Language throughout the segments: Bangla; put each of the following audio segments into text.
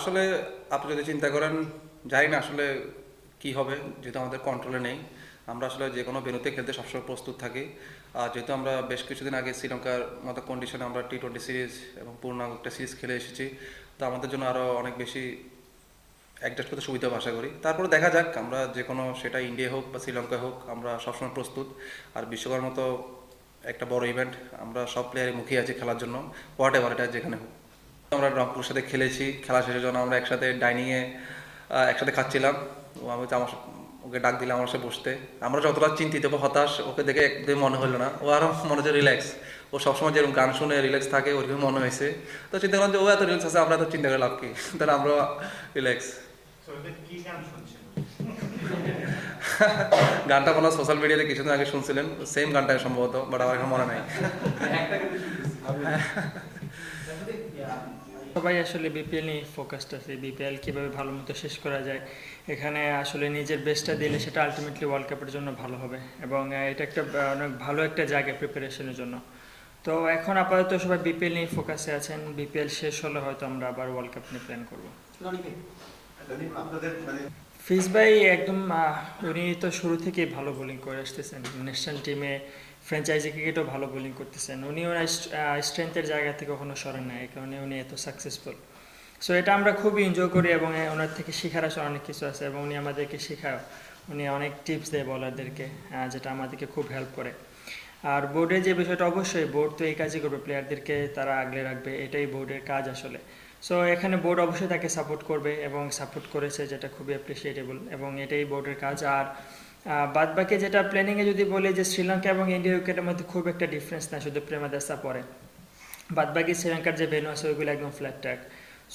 আসলে আপনি যদি চিন্তা করেন, জানি না আসলে কি হবে, যেহেতু আমাদের কন্ট্রোলে নেই। আমরা আসলে যে কোনো ভেন্যুতে খেলতে সবসময় প্রস্তুত থাকি। আর যেহেতু আমরা বেশ কিছুদিন আগে শ্রীলঙ্কার মতো কন্ডিশনে আমরা টি-20 সিরিজ এবং পূর্ণাঙ্গ একটা সিরিজ খেলে এসেছি, তো আমাদের জন্য আরও অনেক বেশি অ্যাডজাস্ট করতে সুবিধা হবে আশা করি। তারপরে দেখা যাক, আমরা যে কোনো, সেটা ইন্ডিয়া হোক বা শ্রীলঙ্কা হোক, আমরা সবসময় প্রস্তুত। আর বিশ্বকাপের মতো একটা বড় ইভেন্ট, আমরা সব প্লেয়ারের মুখিয়ে আছি খেলার জন্য, হোয়াট এভার এটা যেখানে হোক। আমরা রংপুরের সাথে খেলেছি, খেলা শেষের জন্য আমরা একসাথে ডাইনিংয়ে একসাথে খাচ্ছিলাম। আমি তো ওকে ডাক দিলাম আমার সাথে বসতে। আমরা যতটা চিন্তিত বা হতাশ, ওকে দেখে একদম মনে হলো না, ও আরও মনে হচ্ছে রিল্যাক্স। ও সবসময় যেরকম গান শুনে রিল্যাক্স থাকে, ওরকম মনে হয়েছে। তো চিন্তা করলাম যে ও এত রিল্যাক্স আছে, আমরা এত চিন্তা করে লাভ কি, তাহলে আমরা রিল্যাক্স। গানটা কোনো সোশ্যাল মিডিয়াতে কিছুদিন আগে শুনছিলেন, সেম গানটাই সম্ভবত, বাট আমার এখন মনে নাই। সবাই আসলে বিপিএল নিয়ে ফোকাসড আছে, বিপিএল কীভাবে ভালো মতো শেষ করা যায়। এখানে আসলে নিজের বেস্টটা দিলে সেটা আলটিমেটলি ওয়ার্ল্ড কাপের জন্য ভালো হবে, এবং এটা একটা অনেক ভালো একটা জায়গা প্রিপারেশনের জন্য। তো এখন আপাতত সবাই বিপিএল নিয়ে ফোকাসে আছেন। বিপিএল শেষ হলে হয়তো আমরা আবার ওয়ার্ল্ড কাপ নিয়ে প্ল্যান করবো। ফিজ ভাই একদম উনি তো শুরু থেকেই ভালো বোলিং করে আসতেছেন, ন্যাশনাল টিমে ফ্র্যাঞ্চাইজি ক্রিকেটও ভালো বোলিং করতেছেন। উনি ওনার স্ট্রেংথের জায়গা থেকে কখনো সরেন না, এই কারণে উনি এত সাকসেসফুল। সো এটা আমরা খুবই এনজয় করি, এবং ওনার থেকে শেখার আসলে অনেক কিছু আছে, এবং উনি আমাদেরকে শেখায়। উনি অনেক টিপস দেয় বলারদেরকে, যেটা আমাদেরকে খুব হেল্প করে। আর বোর্ডের যে বিষয়টা, অবশ্যই বোর্ড তো এই কাজই করবে, প্লেয়ারদেরকে তারা আগলে রাখবে, এটাই বোর্ডের কাজ আসলে। সো এখানে বোর্ড অবশ্যই তাকে সাপোর্ট করবে, এবং সাপোর্ট করেছে, যেটা খুবই অ্যাপ্রিসিয়েটেবল, এবং এটাই বোর্ডের কাজ। আর বাদ বাকি যেটা প্ল্যানিংয়ে যদি বলি, যে শ্রীলঙ্কা এবং ইন্ডিয়া উইকেটের মধ্যে খুব একটা ডিফারেন্স না, শুধু প্রেমাদাসা পরে। বাদ বাকি শ্রীলঙ্কার যে ভেন্যু আছে ওইগুলো একদম ফ্ল্যাট ট্র্যাক।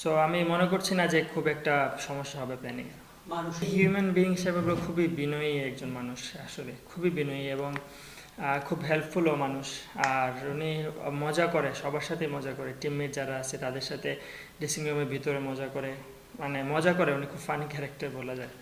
সো আমি মনে করছি না যে খুব একটা সমস্যা হবে প্ল্যানিংয়ে। হিউম্যান বিং হিসেবে খুবই বিনয়ী একজন মানুষ, আসলে খুবই বিনয়ী, এবং খুব হেল্পফুলও মানুষ। আর উনি মজা করে, সবার সাথে মজা করে, টিমমেট যারা আছে তাদের সাথে ড্রেসিং রুমের ভিতরে মজা করে, মানে মজা করে। উনি খুব ফানি ক্যারেক্টার বলা যায়।